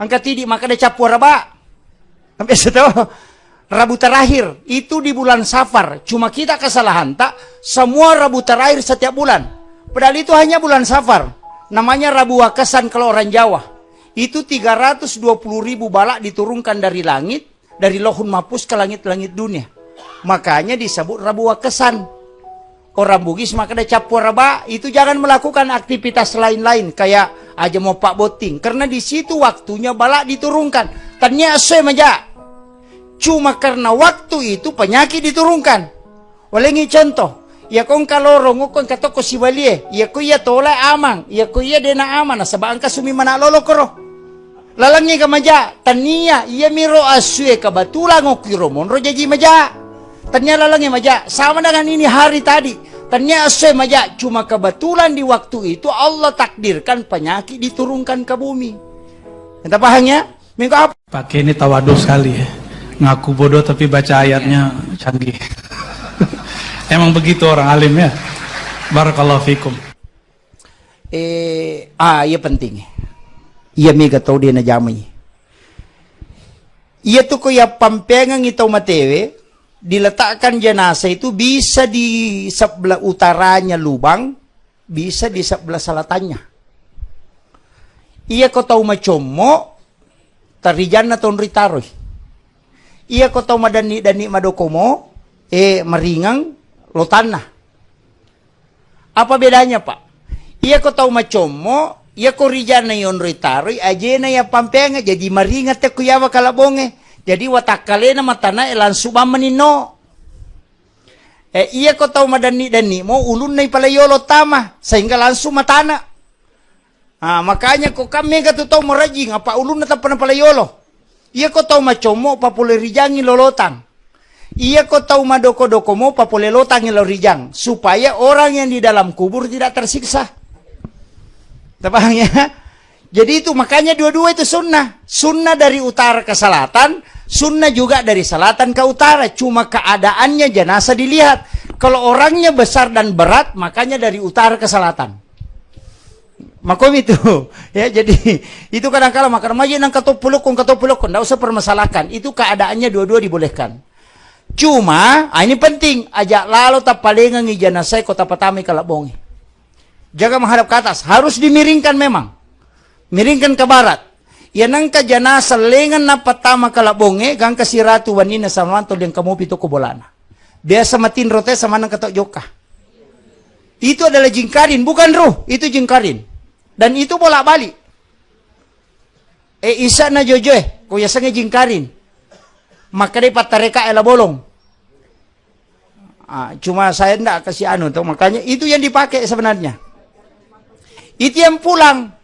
Angka tidik maka ada capu raba. Sampai tahu Rabu terakhir itu di bulan Safar. Cuma kita kesalahan tak semua Rabu terakhir setiap bulan. Padahal itu hanya bulan Safar. Namanya Rabu Wakasan kalau orang Jawa. Itu 320.000 balak diturunkan dari langit, dari Lauhul Mahfuz ke langit-langit dunia. Makanya disebut Rabu Wakasan. Orang Bugis maka ada capu raba, itu jangan melakukan aktivitas lain-lain kayak aja mau pak boting, karena di situ waktunya balak diturunkan. Tanya sesuai maja. Cuma karena waktu itu penyakit diturunkan. Walengi contoh, ya kong kalorong kong katoko si balie, ya ko ya tolak amang, ya ko ya dena aman, sabang ka sumi mana lolo koro. Lalangnya ka maja, tania iya miro asue kabatulang okiro monro jaji maja. Tanya lalangnya maja, sama dengan ini hari tadi. Tanya asue maja, cuma kebetulan di waktu itu Allah takdirkan penyakit diturunkan ke bumi. Kita paham ya? Minggu apa? Pakai ini tawadhu sekali ya. Ngaku bodoh tapi baca ayatnya canggih. Emang begitu orang alim ya. Barakallahu fikum. Iya penting. Iya mega tahu dia na jamai. Iya tuh ko ya pampengang ito matewe, diletakkan jenazah itu bisa di sebelah utaranya lubang, bisa di sebelah selatannya. Iya ko tahu macomo tarijan ton ritaroy. Iya ko tahu madani madokomo maringang lotanna. Apa bedanya, Pak? Iya ko tahu macomo, iya ko rijana yon ritaroy, aje na ya pampenga jadi maringat te kuyawa kalabonge. Jadi watakale na matana langsung manino. Iya ko tahu madani mo ulun na ipalayolo tama sehingga langsung matana. Makanya ko kami gatu tahu merajing apa ulun na tapan palayolo. Iya ko tahu macomo papule rijangi lolotang. Iya ko tahu madoko-doko mo papule lotang rijang supaya orang yang di dalam kubur tidak tersiksa. Paham ya? Jadi itu makanya dua-dua itu sunnah. Sunnah dari utara ke selatan, sunnah juga dari selatan ke utara. Cuma keadaannya jenazah dilihat. Kalau orangnya besar dan berat, makanya dari utara ke selatan. Makom itu. Ya, jadi itu kadang-kadang makan maji nang katopulukon, enggak usah permasalahkan. Itu keadaannya dua-dua dibolehkan. Cuma, ini penting. Ajak lalu tapalengan ngi jenazah kota patami kalabongi. Jaga menghadap ke atas. Harus dimiringkan memang. Miringkan ke barat. Ya nangka jenazah lengan na patama kalabonge gang kasiratu wanina samanto yang kamu pito kubolana. Biasa matin rote sama nang katok joka. Itu adalah jingkarin, bukan ruh, itu jingkarin. Dan itu bolak-balik. Isa na jojoe, kuya sange jingkarin. Maka dia patareka ela bolong. Cuma saya ndak kasih anu tuh, makanya itu yang dipakai sebenarnya. Itu yang pulang.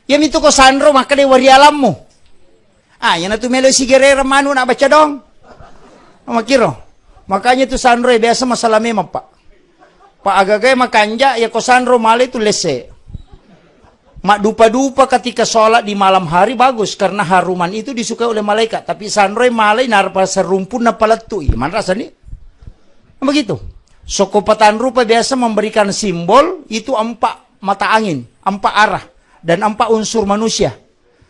Yang itu ko sandro maka dia wari alammu. Yang itu melo si gerera manu nak baca dong. Makiro. Makanya itu sandro biasa masalah memang Pak. Pak agak-agak makanja ya ko sandro male itu lese. Mak dupa-dupa ketika sholat di malam hari bagus karena haruman itu disukai oleh malaikat. Tapi sandro malai narpa serumpun na paletu. Mana rasanya? Begitu. Sokopatan rupa biasa memberikan simbol itu 4 mata angin, 4 arah. Dan 4 unsur manusia.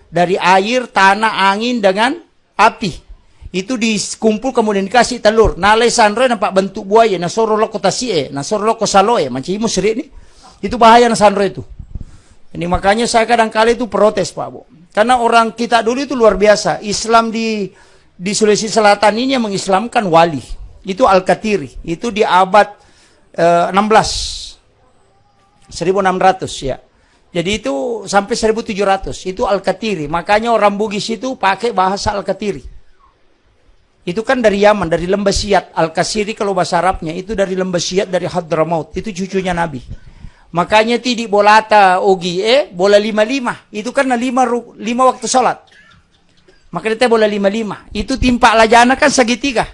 Dari air, tanah, angin, dengan api. Itu dikumpul kemudian dikasih telur. Nalai sandre nampak bentuk buaya. Nasoro loko tasie. Nasoro loko saloe. Macam imu seri ini. Itu bahaya sandre itu. Ini makanya saya kadang-kali itu protes Pak Bu. Karena orang kita dulu itu luar biasa. Islam di Sulawesi Selatan ini yang mengislamkan wali. Itu Al-Katiri. Itu di abad 16. 1600 ya. Jadi itu sampai 1700. Itu Al-Katiri. Makanya orang Bugis itu pakai bahasa Al-Katiri. Itu kan dari Yaman, dari Lembah Siat. Al-Kasiri kalau bahasa Arabnya itu dari Lembah Siat, dari Hadramaut. Itu cucunya Nabi. Makanya tidak bolata ogi bola 55. Itu karena 5 waktu sholat. Maka kita bola 55. Itu timpak lajana kan segitiga.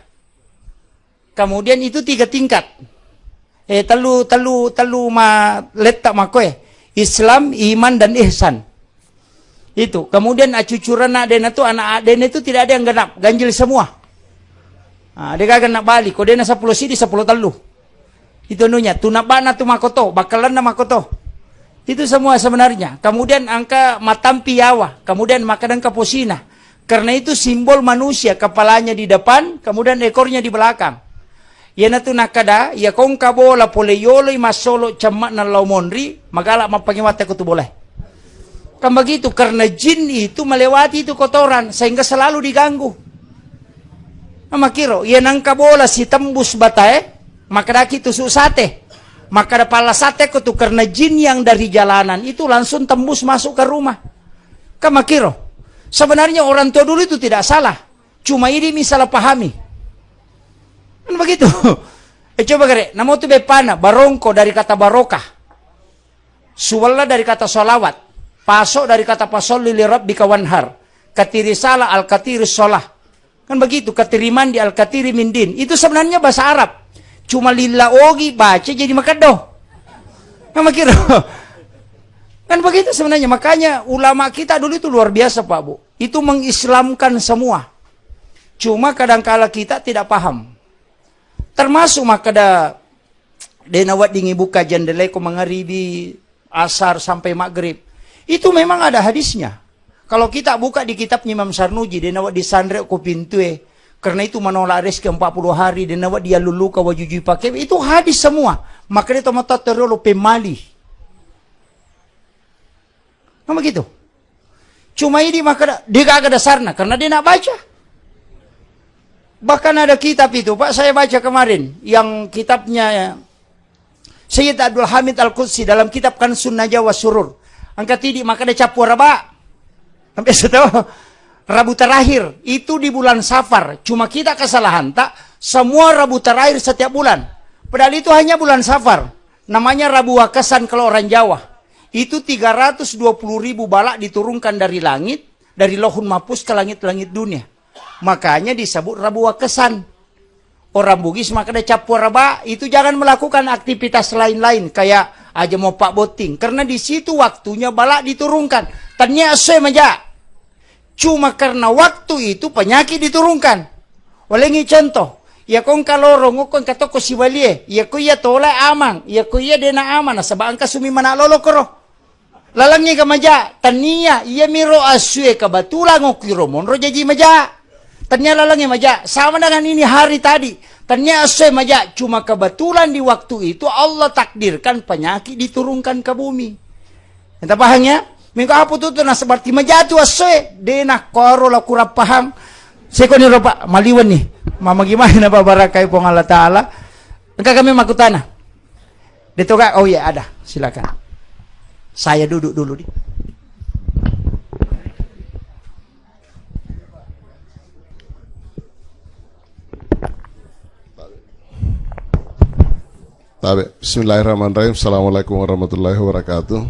Kemudian itu 3 tingkat. Telu ma letak makoe. Islam, iman, dan ihsan. Itu. Kemudian cucuran adena itu, anak adena itu tidak ada yang genap. Ganjil semua. Dia kagak nak balik. Kau dena 10 sidi, 10 telu. Itu nunya. Tunabana tu makoto. Bakalan na makoto. Itu semua sebenarnya. Kemudian angka matampi yawa, kemudian makan angka posina. Karena itu simbol manusia, kepalanya di depan, kemudian ekornya di belakang. Yana tu nakada, ya kong kabola pole yolo masolo camak na laumonri, magala mapangimate ko tu boleh. Kan begitu, karena jin itu melewati itu kotoran, sehingga selalu diganggu. Makiro, yan ang kabola si tembus batae, makadaki tusuk sate. Maka ada pala sate ko tu karena jin yang dari jalanan itu langsung tembus masuk ke rumah. Kan makiro, sebenarnya orang tua dulu itu tidak salah, cuma ini misalnya pahami. Kan begitu. Coba kare, namo tu bepana, barongko dari kata barokah. Suwalla dari kata solawat. Pasok dari kata pasol li rabbika wanhar. Katirisala al-katiri sholah. Kan begitu, katiriman di al-katiri mindin. Itu sebenarnya bahasa Arab. Cuma lilla ogi baca jadi makadoh. Kan begitu. Kan begitu sebenarnya. Makanya ulama kita dulu itu luar biasa Pak Bu. Itu mengislamkan semua. Cuma kadangkala kita tidak paham. Termasuk makada denawat dingi buka jendela ko mangaribi asar sampai maghrib. Itu memang ada hadisnya. Kalau kita buka di kitabnya Imam Sarnuji, denawat di sandre ko pintue, karena itu menolak rezeki 40 hari, denawat dia luluka wajuju pakai, itu hadis semua. Maka dia tomata terlalu pemali. Nama gitu. Cuma ini maka dia gak ada dasarnya, karena dia nak baca. Bahkan ada kitab itu, Pak, saya baca kemarin, yang kitabnya Sayyid Abdul Hamid Al-Qudsi dalam kitab kan Sunnah Jawa Surur. Angkat tidik, maka ada capu raba. Sampai setahu, Rabu terakhir, itu di bulan Safar. Cuma kita kesalahan, tak? Semua Rabu terakhir setiap bulan. Padahal itu hanya bulan Safar. Namanya Rabu Wakasan kalau orang Jawa. Itu 320.000 balak diturunkan dari langit, dari Lauhul Mahfuz ke langit-langit dunia. Makanya disebut Rabu Wakasan. Orang Bugis maka ada capu raba, itu jangan melakukan aktivitas lain-lain kayak aja mau pak boting, karena di situ waktunya balak diturunkan. Ternyata saya maja. Cuma karena waktu itu penyakit diturunkan. Walengi contoh, ya kong kalorong kong katoko si walie, ya ko ya tola amang, ya ko ya dena aman, sabang ka sumi mana lolo koro. Lalangnya ka maja, tania iya miro asue kabatulang okiro monro jaji maja. Ternyata lalangnya maja, sama dengan ini hari tadi. Ternyata asue maja, cuma kebetulan di waktu itu Allah takdirkan penyakit diturunkan ke bumi. Entah pahamnya? Minggu apa tuh na seperti majatu aswe dena koro la kurang paham. Seko ni ropa maliwan nih. Mama gimana Pak barakai pong Allah Taala. Engkau kami makutana. Ditoga oh ya ada, silakan. Saya duduk dulu di. Bismillahirrahmanirrahim. Assalamualaikum warahmatullahi wabarakatuh.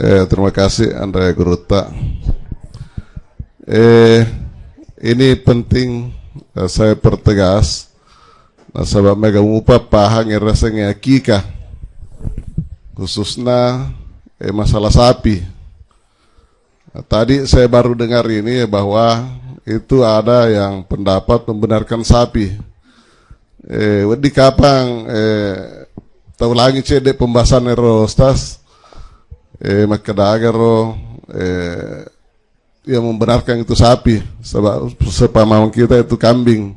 Terima kasih Andrea Guruta. Ini penting saya pertegas. Sebab mega mupa pahang rasanya kika, khususnya masalah sapi. Tadi saya baru dengar ini bahwa itu ada yang pendapat membenarkan sapi. Wedi kapang tahu lagi cedek pembahasan erostas. Makadagaro yang membenarkan itu sapi, sebab sepamahaman kita itu kambing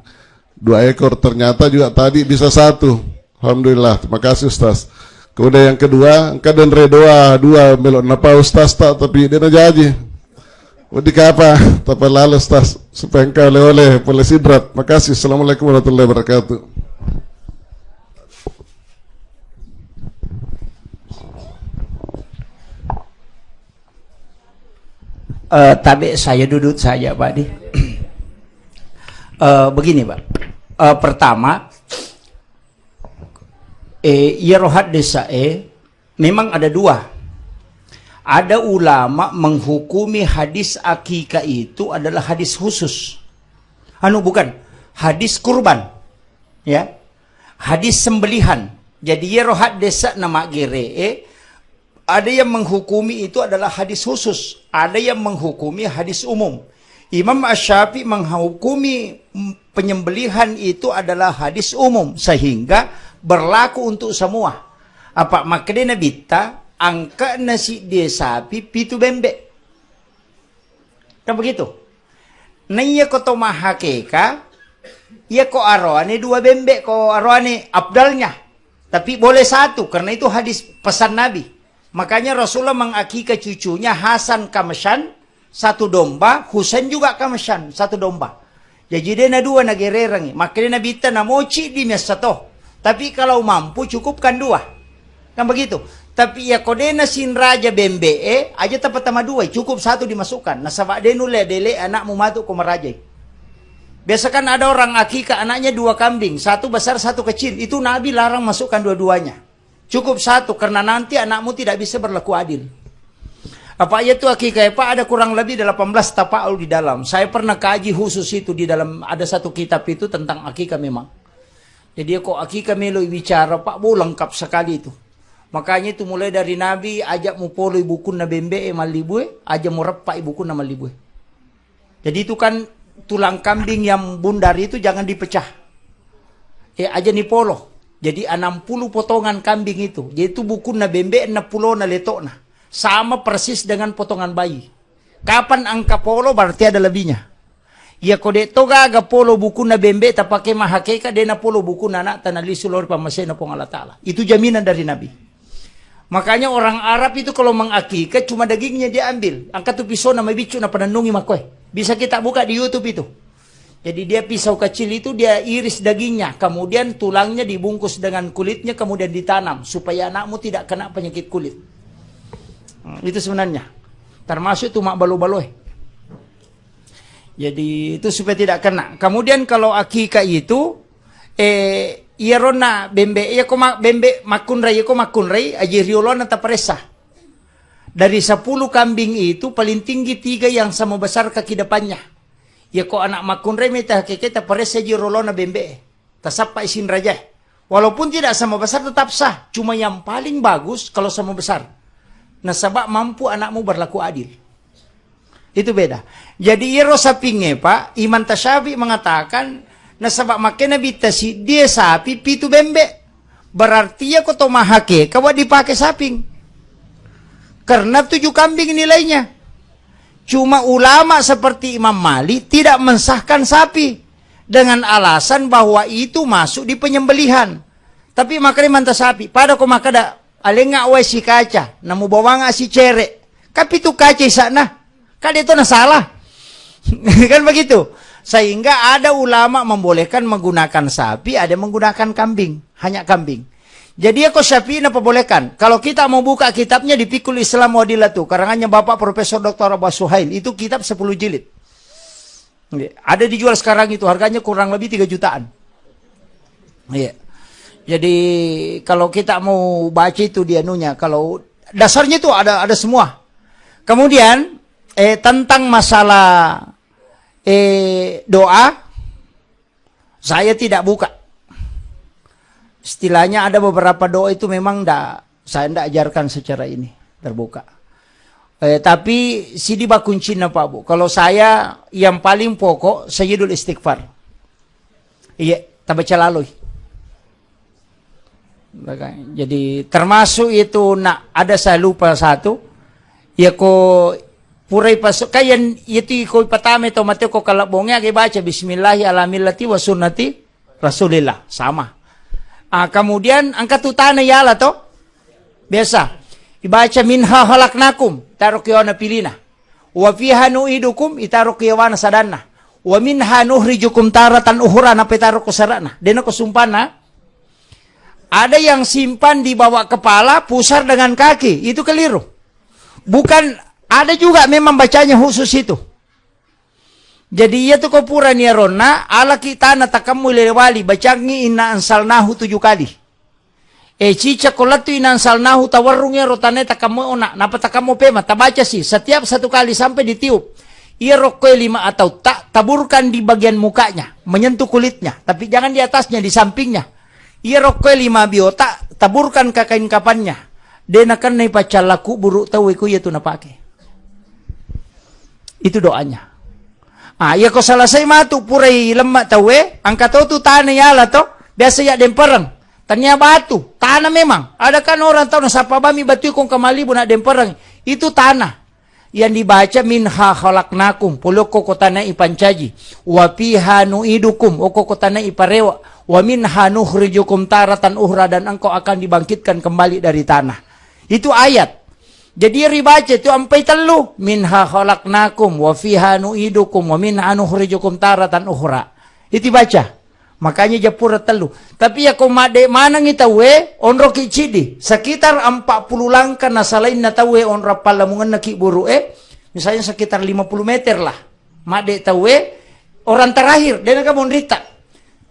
2 ekor, ternyata juga tadi bisa 1. Alhamdulillah, terima kasih Ustaz. Kemudian yang kedua, engkau dan redoa 2 melok napa Ustaz tak, tapi dia najaji wedi kapa tapi lalu Ustaz supaya engkau oleh sidrat. Terima kasih. Assalamualaikum warahmatullahi wabarakatuh. Tapi saya duduk saja Pak di. Begini Pak. Pertama, rohat desa memang ada 2. Ada ulama menghukumi hadis akikah itu adalah hadis khusus. Bukan hadis kurban, ya, hadis sembelihan. Jadi rohat desa nama gere. Ada yang menghukumi itu adalah hadis khusus, ada yang menghukumi hadis umum. Imam Asy-Syafi'i menghukumi penyembelihan itu adalah hadis umum, sehingga berlaku untuk semua. Apa makanya bita angka nasi dia sapi pitu bembe. Kan begitu. Nah iya ko to mahakeka, iya ko arwani 2 bembe, ko arwani abdalnya. Tapi boleh 1 karena itu hadis pesan Nabi. Makanya Rasulullah mengakikah cucunya Hasan Kamshan 1 domba, Husain juga Kamshan 1 domba. Jadi dia na 2 nagererangi. Makanya Nabi ta na mochi di mesato. Tapi kalau mampu cukupkan 2. Kan begitu. Tapi ya kodena sin raja bembe aja tepat sama 2, cukup 1 dimasukkan. Nah sabak denu le dele anakmu matu ko marajai. Biasa kan ada orang akikah anaknya 2 kambing, 1 besar 1 kecil. Itu Nabi larang masukkan dua-duanya. Cukup 1 karena nanti anakmu tidak bisa berlaku adil. Apa itu akikah Pak? Ada kurang lebih 18 tapaul di dalam. Saya pernah kaji khusus itu di dalam, ada 1 kitab itu tentang akikah memang. Jadi kok akikah melo bicara Pak, lengkap sekali itu. Makanya itu mulai dari Nabi ajak mu polo ibukun na bembe malibue, ajak mu repak ibukun na malibue. Jadi itu kan tulang kambing yang bundar itu jangan dipecah. Aja ni polo. Jadi 60 potongan kambing itu. Jadi itu bukun na bembe 60 na letokna. Sama persis dengan potongan bayi. Kapan angka polo berarti ada lebihnya. Ya kode toga aga polo bukun na bembe ta pakai mahakeka dena polo bukun anak tanali sulor pamasena pong Allah Ta'ala. Itu jaminan dari Nabi. Makanya orang Arab itu kalau mengakikah cuma dagingnya dia ambil. Angkat tu pisau nama bicu na penandungi makoy. Bisa kita buka di YouTube itu. Jadi dia pisau kecil itu dia iris dagingnya. Kemudian tulangnya dibungkus dengan kulitnya kemudian ditanam. Supaya anakmu tidak kena penyakit kulit. Itu sebenarnya. Termasuk itu mak balo-baloy. Jadi itu supaya tidak kena. Kemudian kalau akikah itu iya rona bembe iya ko bembe makunrai aji riolona taparesa. Dari 10 kambing itu paling tinggi 3 yang sama besar kaki depannya. Ya ko anak makunrai meta keke taparesa aji riolona bembe. Tasapa isin raja. Walaupun tidak sama besar tetap sah. Cuma yang paling bagus kalau sama besar. Nah sabak mampu anakmu berlaku adil. Itu beda. Jadi iro sapinge Pak, Imam Tasyafi mengatakan na sabak makena bitasi dia sapi pitu bembe. Berarti ya ko to mahake kawa dipakai saping. Karena 7 kambing nilainya. Cuma ulama seperti Imam Malik tidak mensahkan sapi dengan alasan bahwa itu masuk di penyembelihan. Tapi makanya mantap sapi. Pada ko makada alenga we si kaca, namu bawa nga si cere. Tapi itu kaca sana. Kada itu na salah. Kan begitu. Sehingga ada ulama membolehkan menggunakan sapi, ada menggunakan kambing, hanya kambing. Jadi aku Syafi'i bolehkan. Kalau kita mau buka kitabnya di Fiqhul Islam Wadilatu, karangannya Bapak Profesor Dr. Abbas Suhail, itu kitab 10 jilid. Ada dijual sekarang itu, harganya kurang lebih 3 jutaan. Jadi kalau kita mau baca itu dia nunya, kalau dasarnya itu ada semua. Kemudian tentang masalah doa, saya tidak buka. Istilahnya ada beberapa doa itu memang saya tidak ajarkan secara ini terbuka. Tapi sidi bakuncina Pak Bu. Kalau saya yang paling pokok Sayyidul Istighfar. Iya, tabaca lalui. Jadi termasuk itu ada saya lupa satu. Ya ko purai pasok kayan itu ko patame to mate ko kalabongnya ke baca bismillahi ala millati wa sunnati rasulillah sama. Kemudian angkat utana yala to biasa dibaca minha halaknakum tarukiwana pilina wa fiha nuidukum itarukiwana sadanna wa minha nuhrijukum taratan ukhra na petaruku sarana dena ko sumpana. Ada yang simpan di bawah kepala pusar dengan kaki itu keliru. Bukan. Ada juga memang bacanya khusus itu. Jadi ia tu kopura ni arona ala kita na takamu lewali bacangi inna ansalnahu 7 kali. Cica kolatu inna ansalnahu tawarrungnya rotane takamu ona napa takamu pema tabaca sih setiap 1 kali sampai ditiup. Ia rokoi 5 atau tak taburkan di bagian mukanya menyentuh kulitnya tapi jangan di atasnya di sampingnya. Ia rokoi 5 biota taburkan ke kain kapannya. Denakan nai pacalaku buruk tahu iku ia tu napake. Itu doanya. Ya ko selesai matu purai lemak tawe, angkat tu tanah yala to, biasa ya dempereng. Tanya batu, tanah memang. Ada kan orang tahu sapa bami batu kong kamali bunak demperang. Itu tanah. Yang dibaca minha khalaqnakum puloko kotana ipancaji wa fiha nu'idukum oko kotana iparewa wa minha nukhrijukum taratan uhra dan engkau akan dibangkitkan kembali dari tanah. Itu ayat. Jadi ribaca itu sampai telu minha khalaqnakum wa fiha nu'idukum wa minha nukhrijukum taratan uhra. Itu baca. Makanya japura telu. Tapi ya komade mana ngitawe onro kicidi sekitar 40 langkah nasalain na tawe onra palamungan na kiburu misalnya sekitar 50 meter lah. Made tawe orang terakhir dia naga monrita.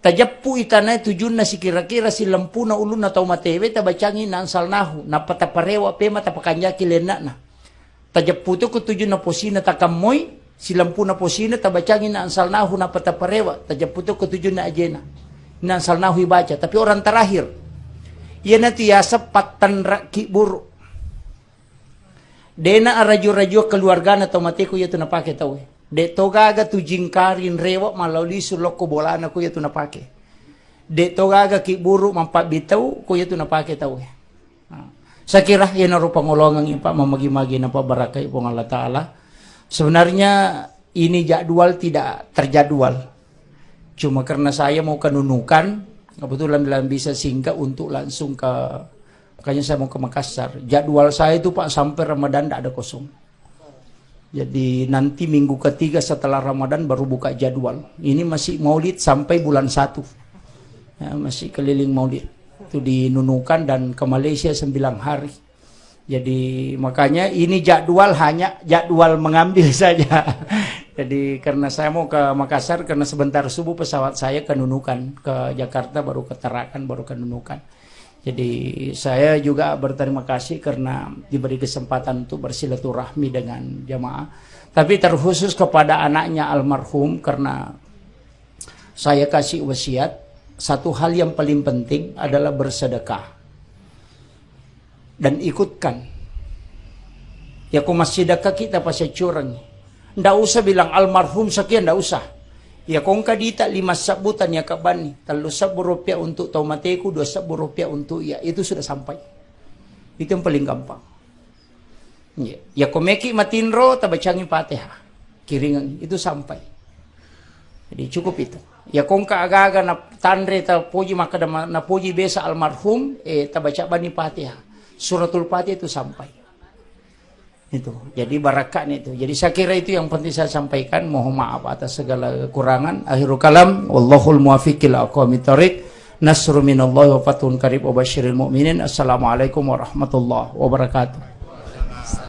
Tajappu itana tujun na si kira-kira si lampu na ulun na tau matewe tabacangin na ansal nahu na pataparewa pema tapakanya kilena na. Tajappu to kutujun na posina takamoy si lampu na posina tabacangin na ansal nahu na pataparewa tajaputo ketujun na ajena na ansal nahu ibaca. Tapi orang terakhir ia nanti yasa patan raki buru dena araju-raju keluarga na tomateko ya tu na pake tahu de togaga tu jingkarin rewa malauli suloko bolana ko ya tu na pake de togaga ki buru mampat bitau ko ya tu na pake tahu. Saya kira ia naruh pangolongan ipa mamagi-magi na pabarakai pong Allah Ta'ala. Sebenarnya ini jadwal tidak terjadwal. Cuma karena saya mau kenunukan, kebetulan dalam bisa singgah untuk langsung ke, makanya saya mau ke Makassar. Jadwal saya itu Pak sampai Ramadan tidak ada kosong. Jadi nanti minggu ketiga setelah Ramadan baru buka jadwal. Ini masih maulid sampai bulan 1. Ya, masih keliling maulid. Itu di Nunukan dan ke Malaysia 9 hari. Jadi makanya ini jadwal hanya jadwal mengambil saja. Jadi karena saya mau ke Makassar karena sebentar subuh pesawat saya ke Nunukan, ke Jakarta baru ke Tarakan baru ke Nunukan. Jadi saya juga berterima kasih karena diberi kesempatan untuk bersilaturahmi dengan jamaah. Tapi terkhusus kepada anaknya almarhum karena saya kasih wasiat satu hal yang paling penting adalah bersedekah. Dan ikutkan. Ya kau masih dekat kita pasti curang. Ndak usah bilang almarhum sekian, ndak usah. Ya kau kadita 5 sabutan ya kabani. 3 sabu rupiah untuk taumateku, 2 sabu rupiah untuk ya. Itu sudah sampai. Itu yang paling gampang. Ya kau meki matinro tabacangin Fatihah. Kiringan itu sampai. Jadi cukup itu. Ya kau aga-aga na tandre ta puji maka na puji besa almarhum tabaca bani Fatihah. Suratul Fatihah itu sampai. Itu. Jadi barakat itu. Jadi saya kira itu yang penting saya sampaikan. Mohon maaf atas segala kekurangan. Akhirul kalam. Wallahul muwafiqil aqwamit thoriq. Nasru minallahi wa fathun qarib wa basyiril mu'minin. Assalamualaikum warahmatullahi wabarakatuh.